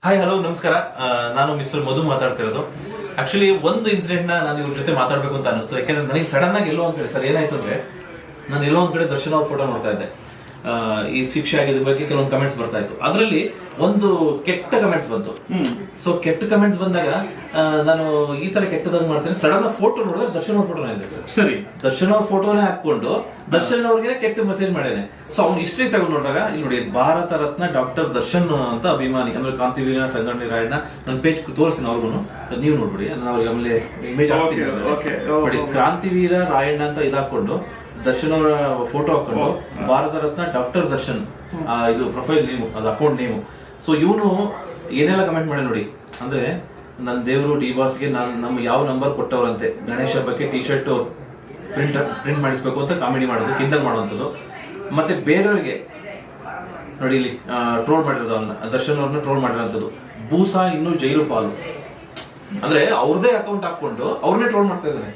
Hi hello ನಮಸ್ಕಾರ. ನಾನು mister ಮಧು ಮಾತಾಡ್ತಿರೋದು. ಆಕ್ಚುಲಿ ಒಂದು ಇನ್ಸಿಡೆಂಟ್ ನಾನು ಇವ್ರ ಜೊತೆ ಮಾತಾಡ್ಬೇಕು ಅಂತ ಅನಿಸ್ತು. ಯಾಕಂದ್ರೆ ನನಗೆ ಸಡನ್ ಆಗಿ ಎಲ್ಲೋ ಒಂದ್ ಕಡೆ ಸರ್ ಏನಾಯ್ತು ಅಂದ್ರೆ, ನಾನು ಎಲ್ಲೋ ಒಂದ್ ಕಡೆ ದರ್ಶನ್ ಅವ್ರ ಫೋಟೋ ನೋಡ್ತಾ ಇದ್ದೆ. ಈ ಶಿಕ್ಷೆ ಆಗಿದ್ರ ಬಗ್ಗೆ ಕೆಲವೊಂದು ಕಮೆಂಟ್ಸ್ ಬರ್ತಾ ಇತ್ತು. ಅದರಲ್ಲಿ ಒಂದು ಕೆಟ್ಟ ಕಮೆಂಟ್ಸ್ ಬಂತು. ಸೊ ಕೆಟ್ಟ ಕಮೆಂಟ್ಸ್ ಬಂದಾಗ ನಾನು ಈ ತರ ಕೆಟ್ಟದಾಗ ಮಾಡ್ತೇನೆ. ಸಡನ್ ಫೋಟೋ ನೋಡಿದ್ರೆ ದರ್ಶನ್ ಅವ್ರ ಫೋಟೋನೇ ಇದೆ. ಸರಿ, ದರ್ಶನ್ ಅವ್ರ ಫೋಟೋನೇ ಹಾಕೊಂಡು ದರ್ಶನ್ ಅವ್ರಿಗೆ ಕೆಟ್ಟ ಮೆಸೇಜ್ ಮಾಡಿದ್ದೇನೆ. ಸೊ ಅವ್ನು ಹಿಸ್ಟ್ರಿ ತಗೊಂಡು ನೋಡಿದಾಗ ಇಲ್ಲಿ ನೋಡಿ, ಭಾರತ ರತ್ನ ಡಾಕ್ಟರ್ ದರ್ಶನ್ ಅಂತ ಅಭಿಮಾನಿ ಅಂದ್ರೆ ಕ್ರಾಂತಿವೀರ ಸಂಗೊಳ್ಳಿ ರಾಯಣ್ಣ ನನ್ನ ಪೇಜ್ ತೋರಿಸ್ತೀನಿ. ಅವ್ರಿಗೂ ನೀವು ನೋಡ್ಬಿಡಿ, ನಾನು ಅವ್ರಿಗೆ ಆಮೇಲೆ ಇಮೇಜ್ ಹಾಕ್ತೀನಿ. ಕ್ರಾಂತಿವೀರ ರಾಯಣ್ಣ ಅಂತ ಇದಾಕೊಂಡು ದರ್ಶನ್ ಅವರ ಫೋಟೋ ಹಾಕೊಂಡು ಭಾರತ ರತ್ನ ಡಾಕ್ಟರ್ ದರ್ಶನ್ ಇದು ಪ್ರೊಫೈಲ್ ನೇಮು, ಅದು ಅಕೌಂಟ್ ನೇಮು. ಸೊ ಇವನು ಏನೆಲ್ಲ ಕಮೆಂಟ್ ಮಾಡಿ ನೋಡಿ ಅಂದ್ರೆ, ನನ್ನ ದೇವರು ಡಿವಾಸ್ಗೆ ನಮ್ಮ ಯಾವ ನಂಬರ್ ಕೊಟ್ಟವ್ರಂತೆ, ಗಣೇಶ ಹಬ್ಬಕ್ಕೆ ಟಿ ಶರ್ಟ್ ಪ್ರಿಂಟ್ ಮಾಡಿಸ್ಬೇಕು ಅಂತ ಕಾಮಿಡಿ ಮಾಡೋದು, ಕಿಂಡಲ್ ಮಾಡುವಂಥದ್ದು. ಮತ್ತೆ ಬೇರೆಯವರಿಗೆ ನೋಡಿ ಇಲ್ಲಿ ಟ್ರೋಲ್ ಮಾಡಿರೋದು, ಅವನ್ನ ದರ್ಶನ್ ಅವ್ರನ್ನ ಟ್ರೋಲ್ ಮಾಡಿರೋಂಥದ್ದು. ಬೂಸಾ ಇನ್ನೂ ಜೈಲು ಪಾಲು ಅಂದ್ರೆ ಅವ್ರದೇ ಅಕೌಂಟ್ ಹಾಕೊಂಡು ಅವ್ರನ್ನೇ ಟ್ರೋಲ್ ಮಾಡ್ತಾ ಇದ್ದಾರೆ.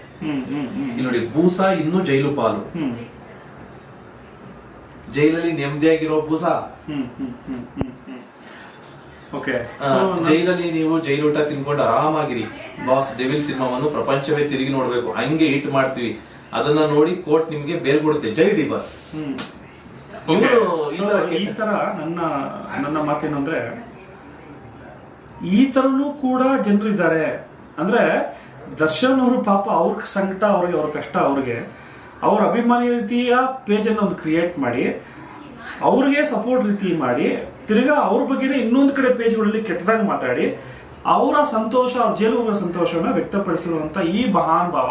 ಇಲ್ಲಿ ನೋಡಿ, ಬೂಸಾ ಇನ್ನೂ ಜೈಲು ಪಾಲು, ಜೈಲಲ್ಲಿ ನೆಮ್ಮದಿಯಾಗಿರೋ ಬೂಸಾ, ಜೈಲಲ್ಲಿ ನೀವು ಜೈಲೂಟ ತಿನ್ಕೊಂಡು ಆರಾಮಾಗಿರಿ ಬಾಸ್. ಡೆವಿಲ್ ಸಿನಿಮಾವನ್ನು ಪ್ರಪಂಚವೇ ತಿರುಗಿ ನೋಡ್ಬೇಕು, ಹಂಗೆ ಹಿಟ್ ಮಾಡ್ತೀವಿ, ಅದನ್ನ ನೋಡಿ ಕೋರ್ಟ್ ನಿಮ್ಗೆ ಬೇಲ್ ಕೊಡುತ್ತೆ. ಜೈ ಡಿ ಬಾಸ್. ಈ ತರ ನನ್ನ ಮಾತೇನು ಅಂದ್ರೆ, ಈ ತರನು ಕೂಡ ಜನರು ಇದ್ದಾರೆ. ಅಂದ್ರೆ ದರ್ಶನ್ ಅವರು ಪಾಪ ಅವ್ರ ಸಂಕಟ ಅವ್ರಿಗೆ, ಅವ್ರ ಕಷ್ಟ ಅವ್ರಿಗೆ, ಅವ್ರ ಅಭಿಮಾನಿ ರೀತಿಯ ಪೇಜ್ ಅನ್ನು ಒಂದು ಕ್ರಿಯೇಟ್ ಮಾಡಿ ಅವ್ರಿಗೆ ಸಪೋರ್ಟ್ ರೀತಿ ಮಾಡಿ, ತಿರ್ಗಾ ಅವ್ರ ಬಗ್ಗೆನೇ ಇನ್ನೊಂದು ಕಡೆ ಪೇಜ್ಗಳಲ್ಲಿ ಕೆಟ್ಟದಾಗ ಮಾತಾಡಿ ಅವರ ಸಂತೋಷ, ಅವ್ರ ಜೈಲು ಹೋಗೋ ಸಂತೋಷವನ್ನ ವ್ಯಕ್ತಪಡಿಸಿರುವಂತ ಈ ಮಹಾನ್ ಭಾವ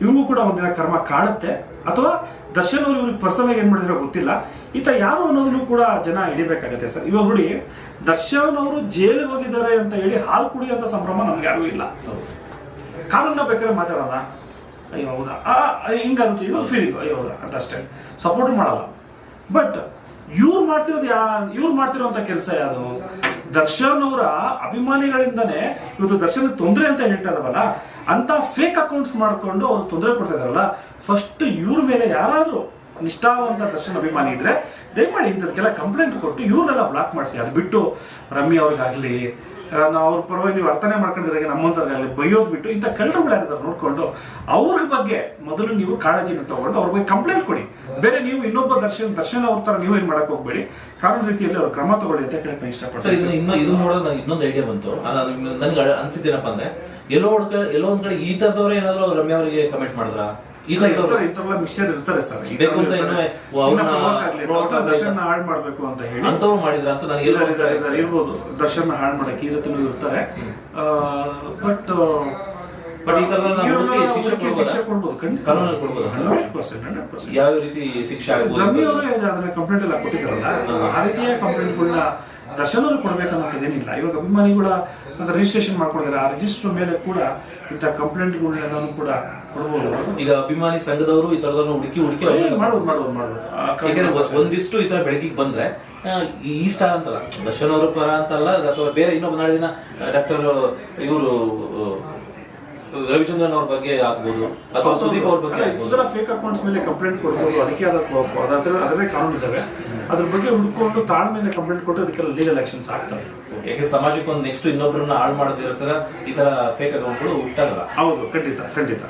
ಇವ್ರಿಗೂ ಕೂಡ ಒಂದಿನ ಕರ್ಮ ಕಾಡುತ್ತೆ. ಅಥವಾ ದರ್ಶನ್ ಅವರು ಇವ್ರಿಗೆ ಪರ್ಸನಲ್ ಆಗಿ ಏನ್ ಮಾಡಿದ್ರೆ ಗೊತ್ತಿಲ್ಲ, ಈತ ಯಾರು ಅನ್ನೋದನ್ನು ಕೂಡ ಜನ ಹಿಡಿಬೇಕಾಗತ್ತೆ ಸರ್. ಇವಾಗ ನೋಡಿ, ದರ್ಶನ್ ಅವರು ಜೈಲಿಗೆ ಹೋಗಿದ್ದಾರೆ ಅಂತ ಹೇಳಿ ಹಾಲು ಕುಡಿಯುವಂತ ಸಂಭ್ರಮ ನಮ್ಗೆ ಯಾರು ಇಲ್ಲ. ಕಾನೂನ ಬೇಕಾದ್ರೆ ಮಾತಾಡೋಣ, ಅಯ್ಯೋ ಹೌದಾ ಹಿಂಗ ಅನ್ಸಿ, ಇದು ಫೀಲಿಂಗ್ ಅಯ್ಯೋ ಹೌದಾ ಅಂತ ಅಷ್ಟೇ, ಸಪೋರ್ಟ್ ಮಾಡಲ್ಲ. ಬಟ್ ಇವ್ರು ಮಾಡ್ತಿರೋಂಥ ಕೆಲಸ ಯಾವುದು? ದರ್ಶನ್ ಅವರ ಅಭಿಮಾನಿಗಳಿಂದನೇ ಇವತ್ತು ದರ್ಶನ್ ತೊಂದರೆ ಅಂತ ಹೇಳ್ತಾ ಇದಾವಲ್ಲ, ಅಂತ ಫೇಕ್ ಅಕೌಂಟ್ಸ್ ಮಾಡ್ಕೊಂಡು ಅವ್ರು ತೊಂದರೆ ಕೊಡ್ತಾ ಇದಾರಲ್ಲ, ಫಸ್ಟ್ ಇವ್ರ ಮೇಲೆ ಯಾರಾದ್ರೂ ನಿಷ್ಠಾವಂತ ದರ್ಶನ್ ಅಭಿಮಾನಿ ಇದ್ರೆ ದಯಮಾಡಿ ಇಂಥದಕ್ಕೆಲ್ಲ ಕಂಪ್ಲೇಂಟ್ ಕೊಟ್ಟು ಇವ್ರನ್ನೆಲ್ಲ ಬ್ಲಾಕ್ ಮಾಡಿಸಿ. ಅದು ಬಿಟ್ಟು ರಮ್ಯ ಅವ್ರಿಗಾಗ್ಲಿ, ನಾವು ಅವ್ರ ಪರವಾಗಿ ನೀವು ಅರ್ಥನೆ ಮಾಡ್ಕೊಂಡಿದ್ರೆ ನಮ್ಮಂತವ್ರಿಗಾಗಲಿ ಬೈಯೋದು ಬಿಟ್ಟು ಇಂಥ ಕಳ್ಳರುಗಳಾಗಿದ್ದಾರೆ ನೋಡ್ಕೊಂಡು ಅವ್ರ ಬಗ್ಗೆ ಮೊದಲು ನೀವು ಕಾಳಜಿನ ತಗೊಂಡು ಅವ್ರ ಬಗ್ಗೆ ಕಂಪ್ಲೇಂಟ್ ಕೊಡಿ. ಬೇರೆ ನೀವು ಇನ್ನೊಬ್ಬ ದರ್ಶನ್ ಅವ್ರ ತರ ನೀವು ಏನ್ ಮಾಡಕ್ ಹೋಗ್ಬೇಡಿ, ಕಾನೂನು ರೀತಿಯಲ್ಲಿ ಅವ್ರ ಕ್ರಮ ತಗೊಳ್ಳಿ ಅಂತ ಹೇಳಕ್ ಇಷ್ಟಪಡ್ತೀನಿ. ಇದು ನೋಡೋದು ಇನ್ನೊಂದು ಐಡಿಯಾ ಬಂತು ನನ್ಗೆ ಅನ್ಸಿದ್ದೇನಪ್ಪ ಅಂದ್ರೆ, ಎಲ್ಲೋ ಒಂದ್ ಕಡೆ ಈ ತರದವ್ರೆ ಏನಾದ್ರು ರಮ್ಯ ಅವರಿಗೆ ಕಮೆಂಟ್ ಮಾಡಿದ್ರ? ಇಂಥವ್ರೆಲ್ಲ ಮಿಕ್ಸ್ಚರ್ ಇರ್ತಾರೆ ಸರ್. ದರ್ಶನ್ ಹಾಳು ಮಾಡ್ಬೇಕು ಅಂತ ಹೇಳಿ ಅಂತವ್ರು ಮಾಡಿದ್ರ ಅಂತ ನನಗೆ ಇರ್ಬೋದು. ದರ್ಶನ್ ಹಾಳು ಮಾಡಕ್ಕೆ ಈ ರೀತಿ ಇರ್ತಾರೆ. ಬಟ್ ಈ ತರ ಶಿಕ್ಷೆ ಕೊಡ್ಬೋದು, ಕಾನೂನಲ್ಲಿ ಕೊಡ್ಬೋದು. 100%. ಯಾವ ರೀತಿ ಶಿಕ್ಷೆ ಆಗುತ್ತೆ? ರಮ್ಯ ಅವರೇ ಅದನ್ನ ಕಂಪ್ಲೇಂಟ್ ಎಲ್ಲ ಕೊಟ್ಟಿದ್ದಾರಲ್ಲ, ಆ ರೀತಿಯ ಕಂಪ್ಲೇಂಟ್ಗಳನ್ನ ದರ್ಶನ್ ಅವರು ಕೊಡ್ಬೇಕನ್ನೋದೇನಿಲ್ಲ. ಇವಾಗ ಅಭಿಮಾನಿಗಳ ರಿಜಿಸ್ಟ್ರೇಷನ್ ಮಾಡ್ಕೊಂಡಿದ್ದಾರೆ, ಆ ರಿಜಿಸ್ಟರ್ ಮೇಲೆ ಕೂಡ ಇಂಥ ಕಂಪ್ಲೇಂಟ್ಗಳನ್ನ ಕೂಡ ಕೊಡ್ಬೋದು. ಈಗ ಅಭಿಮಾನಿ ಸಂಘದವರು ಈ ತರದನ್ನ ಹುಡುಕಿ ಮಾಡ್ಬೋದು. ಒಂದಿಷ್ಟು ಈ ತರ ಬೆಳಕಿಗೆ ಬಂದ್ರೆ ಇಷ್ಟ ಅಂತಲ್ಲ, ದರ್ಶನ್ ಅವರ ಪರ ಅಂತಲ್ಲ, ಅಥವಾ ಬೇರೆ ಇನ್ನೊಬ್ಬ ನಾಳೆ ದಿನ ಡಾಕ್ಟರ್ ಇವರು ರವಿಚಂದ್ರನ್ ಅವ್ರ ಬಗ್ಗೆ ಆಗ್ಬೋದು, ಅಥವಾ ಸುದೀಪ್ ಅವ್ರ ಬಗ್ಗೆ ಇದರ ಫೇಕ್ ಅಕೌಂಟ್ಸ್ ಮೇಲೆ ಕಂಪ್ಲೇಂಟ್ ಕೊಡ್ಬೋದು. ಅದಕ್ಕೆ ಅದರದೇ ಕಾನೂನು ಇದಾವೆ, ಅದ್ರ ಬಗ್ಗೆ ಹುಡ್ಕೊಂಡು ತಾಳ್ಮೆಯಿಂದ ಕಂಪ್ಲೇಂಟ್ ಕೊಟ್ಟು ಅದಕ್ಕೆಲ್ಲ ಲೀಗಲ್ ಆಕ್ಷನ್ಸ್ ಆಗ್ತವೆ. ಯಾಕೆ ಸಮಾಜಕ್ಕೆ ಒಂದು ನೆಕ್ಸ್ಟ್ ಇನ್ನೊಬ್ಬರನ್ನ ಹಾಳು ಮಾಡೋದಿರೋ ತರ ಈ ತರ ಫೇಕ್ ಅಕೌಂಟ್ಗಳು ಹುಟ್ಟಾಗಲ್ಲ. ಹೌದು, ಖಂಡಿತ.